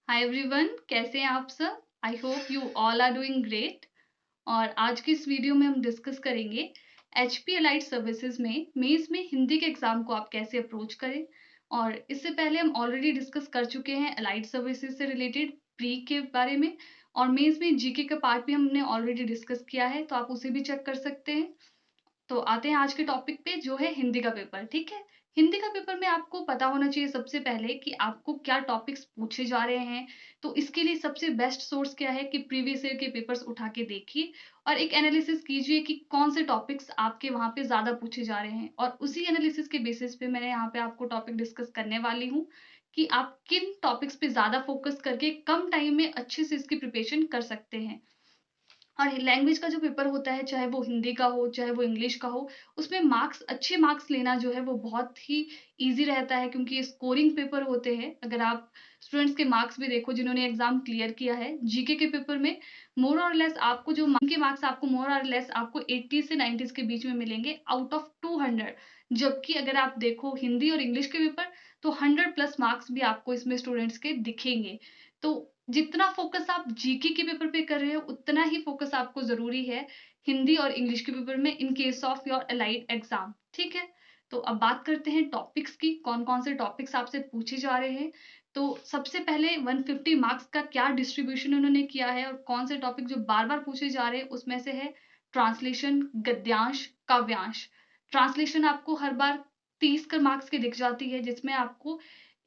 Hi everyone, कैसे हैं आप सब। I hope you all are doing great. और आज की इस वीडियो में हम डिस्कस करेंगे एचपी अलाइड सर्विसेज में मेंस में हिंदी के एग्जाम को आप कैसे अप्रोच करें। और इससे पहले हम ऑलरेडी डिस्कस कर चुके हैं अलाइड सर्विसेज से रिलेटेड प्री के बारे में, और मेंस में जीके का पार्ट भी हमने ऑलरेडी डिस्कस किया है, तो आप उसे भी चेक कर सकते हैं। तो आते हैं आज के टॉपिक पे, जो है हिंदी का पेपर। ठीक है, हिंदी का पेपर में आपको पता होना चाहिए सबसे पहले कि आपको क्या टॉपिक्स पूछे जा रहे हैं। तो इसके लिए सबसे बेस्ट सोर्स क्या है कि प्रीवियस ईयर के पेपर्स उठा के देखिए और एक एनालिसिस कीजिए कि कौन से टॉपिक्स आपके वहाँ पे ज़्यादा पूछे जा रहे हैं, और उसी एनालिसिस के बेसिस पे मैंने यहाँ पे आपको टॉपिक डिस्कस करने वाली हूँ कि आप किन टॉपिक्स पे ज़्यादा फोकस करके कम टाइम में अच्छे से इसकी प्रिपरेशन कर सकते हैं। और लैंग्वेज का जो पेपर होता है, चाहे वो हिंदी का हो चाहे वो इंग्लिश का हो, उसमें अच्छे मार्क्स लेना जो है वो बहुत ही ईजी रहता है, क्योंकि ये स्कोरिंग पेपर होते हैं। अगर आप स्टूडेंट्स के मार्क्स भी देखो जिन्होंने एग्जाम क्लियर किया है जीके के पेपर में, मोर और लेस आपको जो के मार्क्स आपको मोर और लेस आपको 80 से 90 के बीच में मिलेंगे आउट ऑफ 200। जबकि अगर आप देखो हिंदी और इंग्लिश के पेपर, तो 100+ मार्क्स भी आपको इसमें स्टूडेंट्स के दिखेंगे। तो जितना फोकस आप जीके के पेपर पे कर रहे हो, उतना ही फोकस आपको ज़रूरी है हिंदी और इंग्लिश के पेपर में in case of your allied exam. ठीक है, तो अब बात करते हैं टॉपिक्स की, कौन-कौन से टॉपिक्स आपसे पूछे जा रहे हैं। तो सबसे पहले 150 मार्क्स का क्या डिस्ट्रीब्यूशन उन्होंने किया है, और कौन से टॉपिक जो बार-बार पूछे जा रहे हैं, उसमें से है ट्रांसलेशन, गद्यांश, काव्यांश। ट्रांसलेशन आपको हर बार 30 कर मार्क्स की दिख जाती है, जिसमें आपको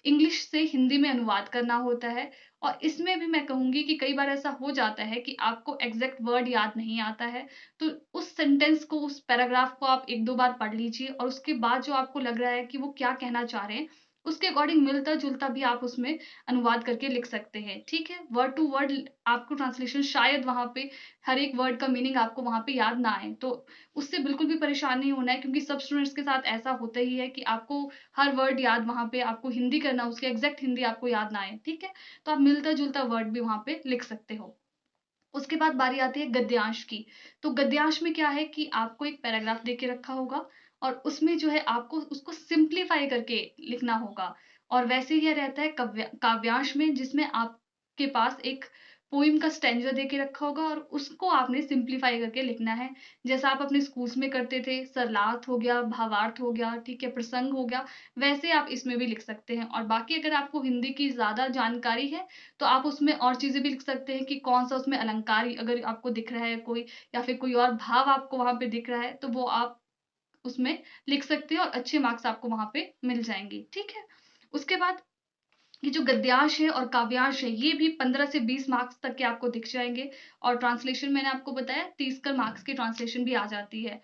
इंग्लिश से हिंदी में अनुवाद करना होता है। और इसमें भी मैं कहूँगी कि कई बार ऐसा हो जाता है कि आपको एग्ज़ैक्ट वर्ड याद नहीं आता है, तो उस सेंटेंस को, उस पैराग्राफ को आप 1-2 बार पढ़ लीजिए, और उसके बाद जो आपको लग रहा है कि वो क्या कहना चाह रहे हैं, उसके अकॉर्डिंग मिलता-जुलता भी आप उसमें अनुवाद करके लिख सकते हैं। ठीक है? वर्ड टू वर्ड आपको ट्रांसलेशन शायद वहाँ पे हर एक वर्ड का मीनिंग आपको वहाँ पे याद ना आए, तो उससे बिल्कुल भी परेशान नहीं होना है, क्योंकि सब स्टूडेंट्स के साथ ऐसा होता ही है कि आपको हर वर्ड याद, वहाँ पे आपको हिंदी करना, उसकी एग्ज़ैक्ट हिंदी आपको याद ना आए। ठीक है? तो आप मिलता-जुलता वर्ड भी वहाँ पे लिख सकते हो। उसके बाद बारी आती है गद्यांश की। तो गद्यांश में क्या है कि आपको एक पैराग्राफ दे के रखा होगा, और उसमें जो है आपको उसको सिम्प्लीफाई करके लिखना होगा। और वैसे ही यह रहता है काव्यांश में, जिसमें आपके पास एक पोएम का स्टैंजा दे के रखा होगा, और उसको आपने सिम्प्लीफाई करके लिखना है। जैसा आप अपने स्कूल्स में करते थे, सरलार्थ हो गया, भावार्थ हो गया, ठीक है, प्रसंग हो गया, वैसे आप इसमें भी लिख सकते हैं। और बाकी अगर आपको हिंदी की ज़्यादा जानकारी है, तो आप उसमें और चीज़ें भी लिख सकते हैं कि कौन-सा उसमें अलंकार अगर आपको दिख रहा है कोई, या फिर कोई और भाव आपको वहाँ पे दिख रहा है, तो वो आप उसमें लिख सकते हैं, और अच्छे मार्क्स आपको वहाँ पे मिल जाएँगे। ठीक है? उसके बाद ये जो गद्यांश है और काव्यांश है, ये भी 15 से 20 मार्क्स तक के आपको दिख जाएँगे। और ट्रांसलेशन मैंने आपको बताया 30 कर मार्क्स की ट्रांसलेशन भी आ जाती है।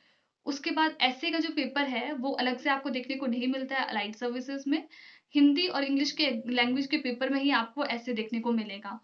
उसके बाद एस्से का जो पेपर है, वो अलग से आपको देखने को नहीं मिलता है अलाइड सर्विसेज़ में। हिंदी और इंग्लिश के लैंग्वेज के पेपर में ही आपको एस्से देखने को मिलेगा।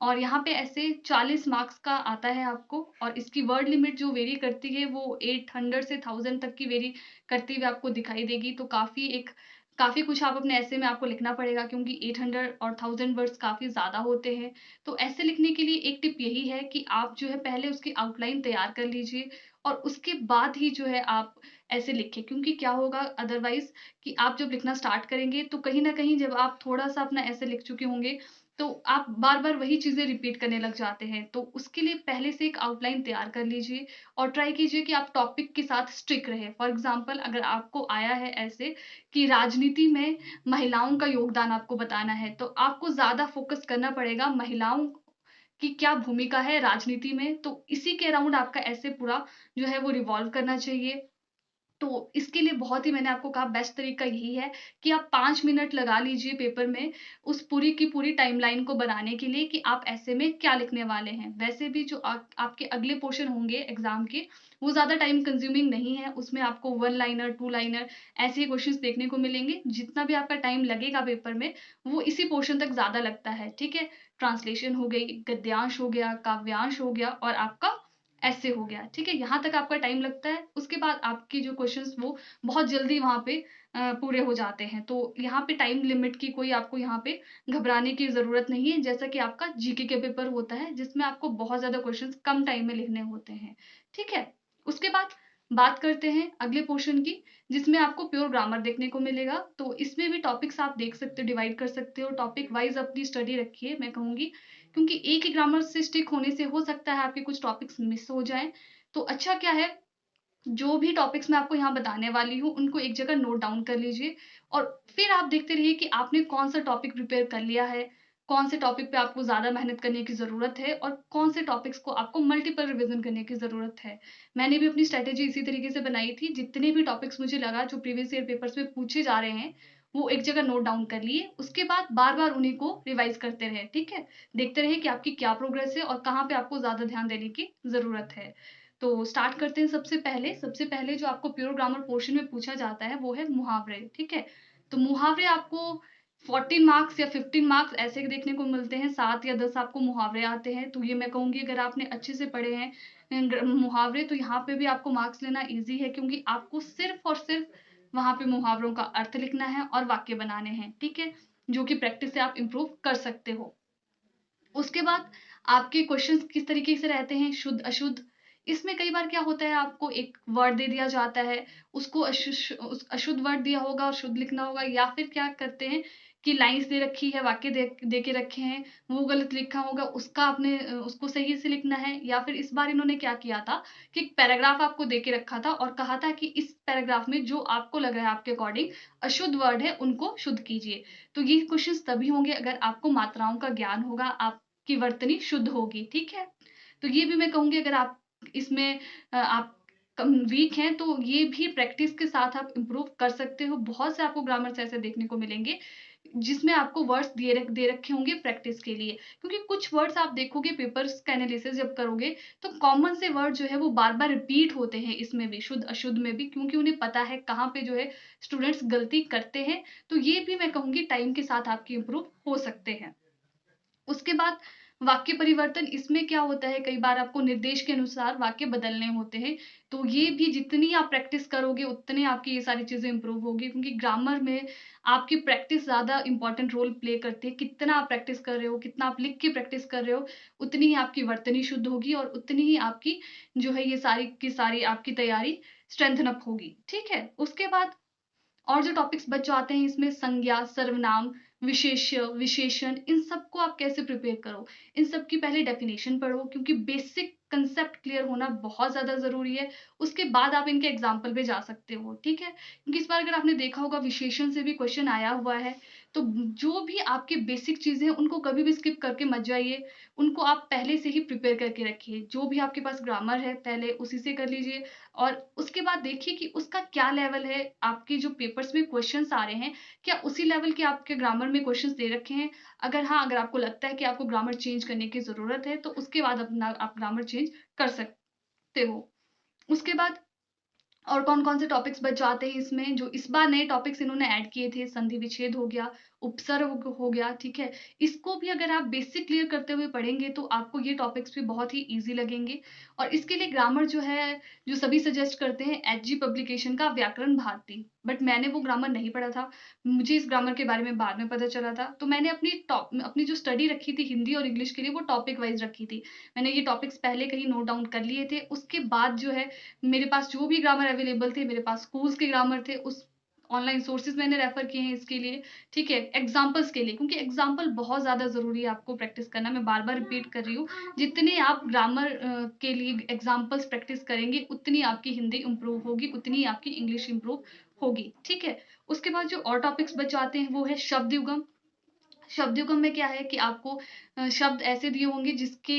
और यहाँ पे एस्से 40 मार्क्स का आता है आपको, और इसकी वर्ड लिमिट जो वेरी करती है, वो 800 से 1000 तक की वेरी करती हुई आपको दिखाई देगी। तो काफ़ी कुछ आप अपने एस्से में आपको लिखना पड़ेगा, क्योंकि 800 और 1000 वर्ड्स काफ़ी ज़्यादा होते हैं। तो एस्से लिखने के लिए एक टिप यही है कि आप जो है पहले उसकी आउटलाइन तैयार कर लीजिए, और उसके बाद ही जो है आप एस्से लिखें। क्योंकि क्या होगा अदरवाइज़, कि आप जब लिखना स्टार्ट करेंगे, तो कहीं न कहीं जब आप थोड़ा-सा अपना एस्से लिख चुके होंगे, तो आप बार-बार वही चीज़ें रिपीट करने लग जाते हैं। तो उसके लिए पहले से एक आउटलाइन तैयार कर लीजिए, और ट्राई कीजिए कि आप टॉपिक के साथ स्टिक रहें। फॉर एग्ज़ाम्पल, अगर आपको आया है ऐसे कि राजनीति में महिलाओं का योगदान आपको बताना है, तो आपको ज़्यादा फ़ोकस करना पड़ेगा महिलाओं की क्या भूमिका है राजनीति में, तो इसी के अराउंड आपका ऐसे पूरा जो है वो रिवॉल्व करना चाहिए। तो इसके लिए बहुत ही, मैंने आपको कहा, बेस्ट तरीका यही है कि आप 5 मिनट लगा लीजिए पेपर में उस पूरी की पूरी टाइमलाइन को बनाने के लिए कि आप ऐसे में क्या लिखने वाले हैं। वैसे भी जो आपके अगले पोर्शन होंगे एग्ज़ाम के, वो ज़्यादा टाइम कंज्यूमिंग नहीं है। उसमें आपको 1 लाइनर, 2 लाइनर ऐसे ही क्वेश्चंस देखने को मिलेंगे। जितना भी आपका टाइम लगेगा पेपर में, वो इसी पोर्शन तक ज़्यादा लगता है, ठीक है? ट्रांसलेशन हो गई, गद्यांश हो गया, काव्यांश हो गया, और आपका ऐसे हो गया, ठीक है? यहाँ तक आपका टाइम लगता है। उसके बाद आपके जो क्वेश्चंस वो बहुत जल्दी वहाँ पे पूरे हो जाते हैं। तो यहाँ पे टाइम लिमिट की कोई आपको यहाँ पे घबराने की ज़रूरत नहीं है, जैसा कि आपका जीके के पेपर होता है, जिसमें आपको बहुत ज़्यादा क्वेश्चंस कम टाइम में लिखने होते हैं, ठीक है? उसके बाद बात करते हैं अगले पोर्शन की, जिसमें आपको प्योर ग्रामर देखने को मिलेगा। तो इसमें भी टॉपिक्स आप देख सकते हो, डिवाइड कर सकते हो, टॉपिक वाइज अपनी स्टडी रखिए मैं कहूँगी, क्योंकि एक ही ग्रामर से स्टिक होने से हो सकता है आपके कुछ टॉपिक्स मिस हो जाएँ। तो अच्छा क्या है, जो भी टॉपिक्स मैं आपको यहाँ बताने वाली हूँ, उनको एक जगह नोट डाउन कर लीजिए और फिर आप देखते रहिए कि आपने कौन-सा टॉपिक प्रिपेयर कर लिया है, कौन से टॉपिक पे आपको ज़्यादा मेहनत करने की ज़रूरत है और कौन से टॉपिक्स को आपको मल्टीपल रिवीजन करने की ज़रूरत है। मैंने भी अपनी स्ट्रैटेजी इसी तरीके से बनाई थी, जितने भी टॉपिक्स मुझे लगा जो प्रीवियस ईयर पेपर्स में पूछे जा रहे हैं, वो एक जगह नोट डाउन कर लिए, उसके बाद बार-बार उन्हीं को रिवाइज़ करते रहें, ठीक है? देखते रहिए कि आपकी क्या प्रोग्रेस है और कहाँ पे आपको ज़्यादा ध्यान देने की ज़रूरत है। तो स्टार्ट करते हैं सबसे पहले जो आपको प्योर ग्रामर पोर्शन में पूछा जाता है वो है मुहावरे, ठीक है? तो मुहावरे आपको 14 मार्क्स या 15 मार्क्स ऐसे देखने को मिलते हैं, 7 या 10 आपको मुहावरे आते हैं। तो ये मैं कहूँगी अगर आपने अच्छे से पढ़े हैं मुहावरे, तो यहाँ पे भी आपको मार्क्स लेना ईज़ी है, क्योंकि आपको सिर्फ़ और सिर्फ़ वहाँ पे मुहावरों का अर्थ लिखना है और वाक्य बनाने हैं, ठीक है? जो कि प्रैक्टिस से आप इम्प्रूव कर सकते हो। उसके बाद आपके क्वेश्चंस किस तरीके से रहते हैं, शुद्ध अशुद्ध। इसमें कई बार क्या होता है, आपको एक वर्ड दे दिया जाता है, उसको अशुद्ध वर्ड दिया होगा और शुद्ध लिखना होगा, या फिर क्या करते हैं कि लाइन्स दे रखी है, वाक्य दे के रखे हैं, वो गलत लिखा होगा, उसका आपने उसको सही से लिखना है। या फिर इस बार इन्होंने क्या किया था कि एक पैराग्राफ आपको दे के रखा था और कहा था कि इस पैराग्राफ में जो आपको लग रहा है आपके अकॉर्डिंग अशुद्ध वर्ड है, उनको शुद्ध कीजिए। तो ये क्वेश्चंस तभी होंगे अगर आपको मात्राओं का ज्ञान होगा, आप की वर्तनी शुद्ध होगी, ठीक है? तो ये भी मैं कहूँगी अगर आप इसमें आप कम वीक हैं, तो ये भी प्रैक्टिस के साथ आप इम्प्रूव कर सकते हो। बहुत से आपको ग्रामर्स ऐसे देखने को मिलेंगे, जिसमें आपको वर्ड्स दे रखे होंगे प्रैक्टिस के लिए। क्योंकि कुछ वर्ड्स आप देखोगे पेपर्स का एनालिसिस जब करोगे, तो कॉमन से वर्ड जो है वो बार-बार रिपीट होते हैं इसमें भी, शुद्ध अशुद्ध में भी, क्योंकि उन्हें पता है कहाँ पे जो है स्टूडेंट्स गलती करते हैं। तो ये भी मैं कहूँगी टाइम के साथ आपकी इम्प्रूव हो सकते हैं। उसके बाद वाक्य परिवर्तन, इसमें क्या होता है, कई बार आपको निर्देश के अनुसार वाक्य बदलने होते हैं। तो ये भी जितनी आप प्रैक्टिस करोगे उतनी आपकी ये सारी चीज़ें इम्प्रूव होगी, क्योंकि ग्रामर में आपकी प्रैक्टिस ज़्यादा इम्पोर्टेंट रोल प्ले करती है। कितना आप प्रैक्टिस कर रहे हो, कितना आप लिख के प्रैक्टिस कर रहे हो, उतनी ही आपकी वर्तनी शुद्ध होगी और उतनी ही आपकी जो है ये सारी की सारी आपकी तैयारी स्ट्रेंथन अप होगी, ठीक है? उसके बाद और जो टॉपिक्स बच जाते हैं इसमें संज्ञा, सर्वनाम, विशेष्य, विशेषण, इन सबको आप कैसे प्रिपेयर करो? इन सब की पहले डेफिनेशन पढ़ो, क्योंकि बेसिक कंसेप्ट क्लियर होना बहुत ज़्यादा ज़रूरी है। उसके बाद आप इनके एग्ज़ाम्पल पे जा सकते हो, ठीक है? क्योंकि इस बार अगर आपने देखा होगा विशेषण से भी क्वेश्चन आया हुआ है, तो जो भी आपकी बेसिक चीज़ें हैं उनको कभी भी स्किप करके मत जाइए। उनको आप पहले से ही प्रिपेयर करके रखिए। जो भी आपके पास ग्रामर है पहले उसी से कर लीजिए और उसके बाद देखिए कि उसका क्या लेवल है, आपके जो पेपर्स में क्वेश्चंस आ रहे हैं, क्या उसी लेवल के आपके ग्रामर में क्वेश्चंस दे रखे हैं? अगर हाँ, अगर आपको लगता है कि आपको ग्रामर चेंज करने की ज़रूरत है, तो उसके बाद अपना आप ग्रामर चेंज कर सकते हो। उसके बाद और कौन-कौन से टॉपिक्स बच जाते हैं इसमें, जो इस बार नए टॉपिक्स इन्होंने ऐड किए थे, संधि विच्छेद हो गया, उपसर्ग हो गया, ठीक है? इसको भी अगर आप बेसिक क्लियर करते हुए पढ़ेंगे, तो आपको ये टॉपिक्स भी बहुत ही ईज़ी लगेंगे और इसके लिए ग्रामर जो है, जो सभी सजेस्ट करते हैं, एचजी पब्लिकेशन का व्याकरण भारती। बट मैंने वो ग्रामर नहीं पढ़ा था, मुझे इस ग्रामर के बारे में बाद में पता चला था, तो मैंने अपनी जो स्टडी रखी थी हिंदी और इंग्लिश के लिए, वो टॉपिक वाइज़ रखी थी। मैंने ये टॉपिक्स पहले कहीं नोट डाउन कर लिए थे, उसके बाद जो है मेरे पास जो भी ग्रामर अवेलेबल थे, मेरे पास स्कूल्स के ग्रामर थे, उस ऑनलाइन सोर्सेज़ मैंने रेफ़र किए हैं इसके लिए, ठीक है? एग्ज़ाम्पल्स के लिए, क्योंकि एग्ज़ाम्पल बहुत ज़्यादा ज़रूरी है आपको प्रैक्टिस करना, मैं बार-बार रिपीट कर रही हूँ। जितने आप ग्रामर के लिए एग्ज़ाम्पल्स प्रैक्टिस करेंगे, उतनी आपकी हिंदी इम्प्रूव होगी, उतनी आपकी इंग्लिश इम्प्रूव होगी, ठीक है? उसके बाद जो और टॉपिक्स बच जाते हैं, वो है शब्द युग्म। शब्द युग्म में क्या है कि आपको शब्द ऐसे दिए होंगे जिसके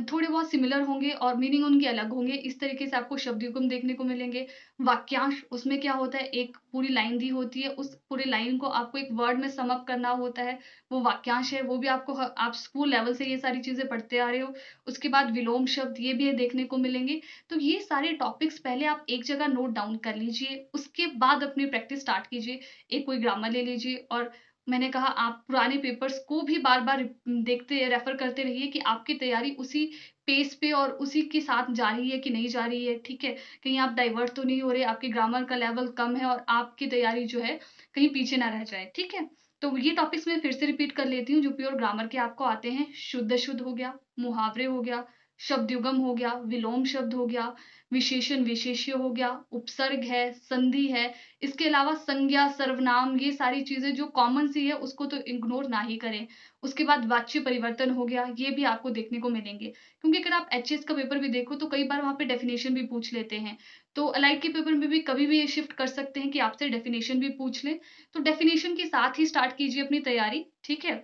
थोड़े बहुत सिमिलर होंगे और मीनिंग उनके अलग होंगे। इस तरीके से आपको शब्द युग्म देखने को मिलेंगे। वाक्यांश, उसमें क्या होता है, एक पूरी लाइन दी होती है, उस पूरी लाइन को आपको एक वर्ड में सम अप करना होता है, वो वाक्यांश है। वो भी आपको आप स्कूल लेवल से ये सारी चीज़ें पढ़ते आ रहे हो। उसके बाद विलोम शब्द, ये भी देखने को मिलेंगे। तो ये सारे टॉपिक्स पहले आप एक जगह नोट डाउन कर लीजिए, उसके बाद अपनी प्रैक्टिस स्टार्ट कीजिए। एक कोई ग्रामर ले लीजिए और मैंने कहा आप पुराने पेपर्स को भी बार-बार देखते रेफ़र करते रहिए कि आपकी तैयारी उसी पेस पे और उसी के साथ जा रही है कि नहीं जा रही है, ठीक है? कहीं आप डाइवर्ट तो नहीं हो रहे, आपके ग्रामर का लेवल कम है और आपकी तैयारी जो है कहीं पीछे ना रह जाए, ठीक है? तो ये टॉपिक्स मैं फिर से रिपीट कर लेती हूँ जो प्योर ग्रामर के आपको आते हैं। शुद्ध-अशुद्ध हो गया, मुहावरे हो गया, शब्द युग्म हो गया, विलोम शब्द हो गया, विशेषण विशेष्य हो गया, उपसर्ग है, संधि है, इसके अलावा संज्ञा, सर्वनाम, ये सारी चीज़ें जो कॉमन सी है उसको तो इग्नोर ना ही करें। उसके बाद वाच्य परिवर्तन हो गया, ये भी आपको देखने को मिलेंगे। क्योंकि अगर आप एचएस का पेपर भी देखो तो कई बार वहाँ पे डेफिनेशन भी पूछ लेते हैं। तो अलाइड के पेपर में भी कभी भी ये शिफ्ट कर सकते हैं कि आपसे डेफिनेशन भी पूछ लें। तो डेफिनेशन के साथ ही स्टार्ट कीजिए अपनी तैयारी, ठीक है?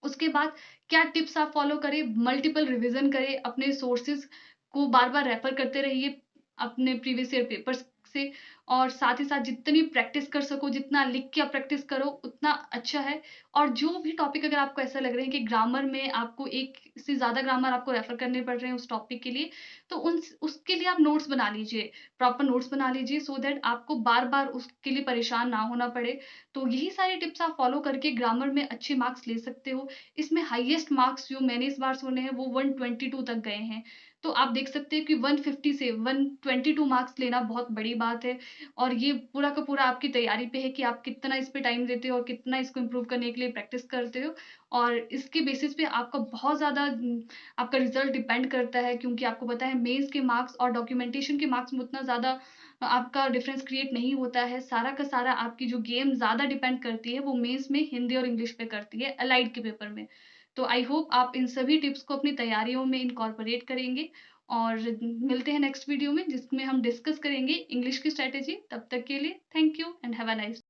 उसके बाद क्या टिप्स आप फॉलो करें, मल्टीपल रिवीजन करें, अपने सोर्सेज को बार बार रेफर करते रहिए अपने प्रीवियस ईयर पेपर्स से, और साथ ही साथ जितनी प्रैक्टिस कर सको, जितना लिख के आप प्रैक्टिस करो उतना अच्छा है। और जो भी टॉपिक अगर आपको ऐसा लग रहा है कि ग्रामर में आपको एक से ज़्यादा ग्रामर आपको रेफर करने पड़ रहे हैं उस टॉपिक के लिए, तो उन उसके लिए आप नोट्स बना लीजिए, प्रॉपर नोट्स बना लीजिए, सो दैट आपको बार बार उसके लिए परेशान ना होना पड़े। तो यही सारी टिप्स आप फॉलो करके ग्रामर में अच्छे मार्क्स ले सकते हो। इसमें हाईएस्ट मार्क्स जो मैंने इस बार सुने हैं वो 122 तक गए हैं। तो आप देख सकते हैं कि 150 से 122 मार्क्स लेना बहुत बड़ी बात है, और ये पूरा का पूरा आपकी तैयारी पे है कि आप कितना इस पे टाइम देते हो और कितना इसको इम्प्रूव करने के लिए प्रैक्टिस करते हो। और इसके बेसिस पे आपका बहुत ज़्यादा आपका रिजल्ट डिपेंड करता है, क्योंकि आपको पता है मेंस के मार्क्स और डॉक्यूमेंटेशन के मार्क्स में उतना ज़्यादा आपका डिफरेंस क्रिएट नहीं होता है। सारा का सारा आपकी जो गेम ज़्यादा डिपेंड करती है वो मेंस में हिंदी और इंग्लिश पे करती है, अलाइड के पेपर में। तो आई होप आप इन सभी टिप्स को अपनी तैयारियों में इनकॉर्पोरेट करेंगे, और मिलते हैं नेक्स्ट वीडियो में जिसमें हम डिस्कस करेंगे इंग्लिश की स्ट्रैटेजी। तब तक के लिए thank you and have a nice